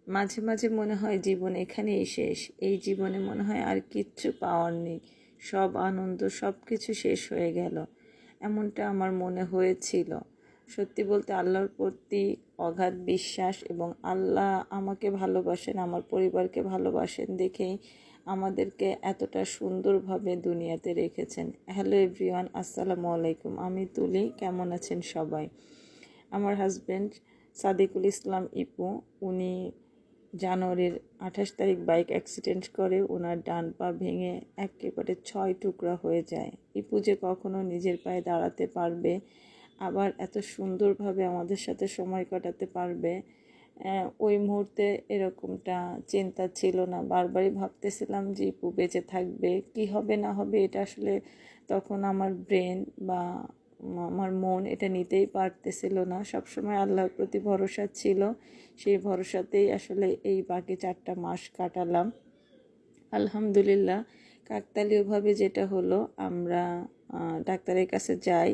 মাঝে মাঝে মনে হয় জীবন এখানেই শেষ, এই জীবনে মনে হয় আর কিচ্ছু পাওয়ার নেই, সব আনন্দ সব কিছু শেষ হয়ে গেল, এমনটা আমার মনে হয়েছিল। সত্যি বলতে আল্লাহর প্রতি অগাধ বিশ্বাস এবং আল্লাহ আমাকে ভালোবাসেন, আমার পরিবারকে ভালোবাসেন দেখেই আমাদেরকে এতটা সুন্দরভাবে দুনিয়াতে রেখেছেন। হ্যালো এভরিওয়ান, আসসালামু আলাইকুম। আমি তুলি, কেমন আছেন সবাই? আমার হাজব্যান্ড সাদিকুল ইসলাম ইপু, উনি জানুয়ারির 28 তারিখ বাইক অ্যাক্সিডেন্ট করে ওনার ডান পা ভেঙে একেবারে 6 টুকরা হয়ে যায়। ইপু যে কখনো নিজের পায়ে দাঁড়াতে পারবে, আবার এত সুন্দরভাবে আমাদের সাথে সময় কাটাতে পারবে, ওই মুহূর্তে এরকমটা চিন্তা ছিল না। বারবারই ভাবতেছিলাম যে ইপু বেঁচে থাকবে, কি হবে না হবে এটা আসলে তখন আমার ব্রেন বা আমার মন এটা নিতেই পারতেছিল না। সবসময় আল্লাহর প্রতি ভরসা ছিল, সেই ভরসাতেই আসলে এই বাকি 4টা মাস কাটালাম। আলহামদুলিল্লাহ, কাকতালীয়ভাবে যেটা হলো, আমরা ডাক্তারের কাছে যাই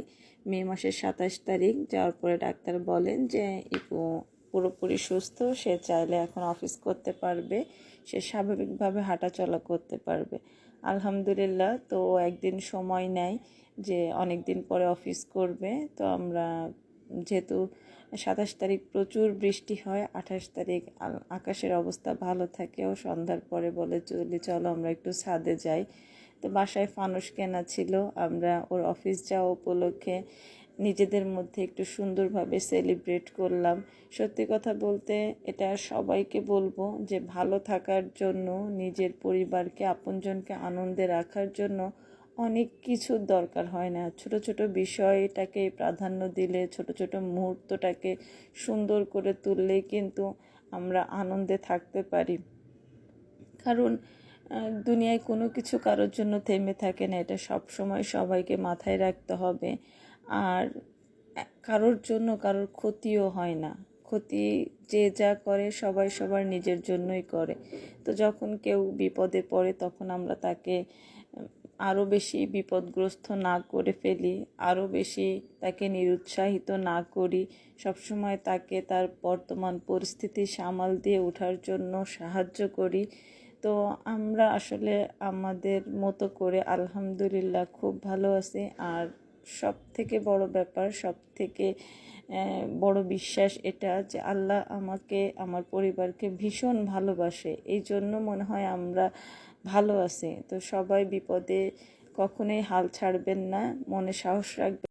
মে মাসের 27 তারিখ। যাওয়ার পরে ডাক্তার বলেন যে ইপু পুরোপুরি সুস্থ, সে চাইলে এখন অফিস করতে পারবে, সে স্বাভাবিকভাবে হাঁটাচলা করতে পারবে। আলহামদুলিল্লাহ, তো একদিন সময় নেয় যে অনেক দিন পরে অফিস করবে। তো আমরা যেহেতু 27 তারিখ প্রচুর বৃষ্টি হয়, 28 তারিখ আকাশের অবস্থা ভালো থাকে, ও সন্ধ্যার পরে বলে চলো আমরা একটু ছাদে যাই। তো বাসায় ফানুস কেনা ছিল, আমরা ওর অফিস যাওয়া উপলক্ষে নিজেদের মধ্যে একটু সুন্দরভাবে সেলিব্রেট করলাম। সত্যি কথা বলতে এটা সবাইকে বলবো যে ভালো থাকার জন্য, নিজের পরিবারকে আপনজনকে আনন্দে রাখার জন্য অনেক কিছুর দরকার হয় না। ছোট ছোট বিষয়টাকে প্রাধান্য দিলে, ছোট ছোট মুহূর্তটাকে সুন্দর করে তুললেই কিন্তু আমরা আনন্দে থাকতে পারি। কারণ দুনিয়ায় কোনো কিছু কারোর জন্য থেমে থাকে না, এটা সব সময় সবাইকে মাথায় রাখতে হবে। আর কারোর জন্য কারোর ক্ষতিও হয় না, ক্ষতি যে যা করে সবাই সবার নিজের জন্যই করে। তো যখন কেউ বিপদে পড়ে তখন আমরা তাকে আরও বেশি বিপদগ্রস্ত না করে ফেলি, আরও বেশি তাকে নিরুৎসাহিত না করি, সবসময় তাকে তার বর্তমান পরিস্থিতি সামাল দিয়ে ওঠার জন্য সাহায্য করি। তো আমরা আসলে আমাদের মতো করে আলহামদুলিল্লাহ খুব ভালো আছি। আর সব থেকে বড় ব্যাপার, সব থেকে বড় বিশ্বাস এটা যে আল্লাহ আমাকে, আমার পরিবারকে ভীষণ ভালোবাসে, এই জন্য মনে হয় আমরা ভালো আছি। তো সবাই বিপদে কখনোই হাল ছাড়বেন না, মনে সাহস রাখবেন।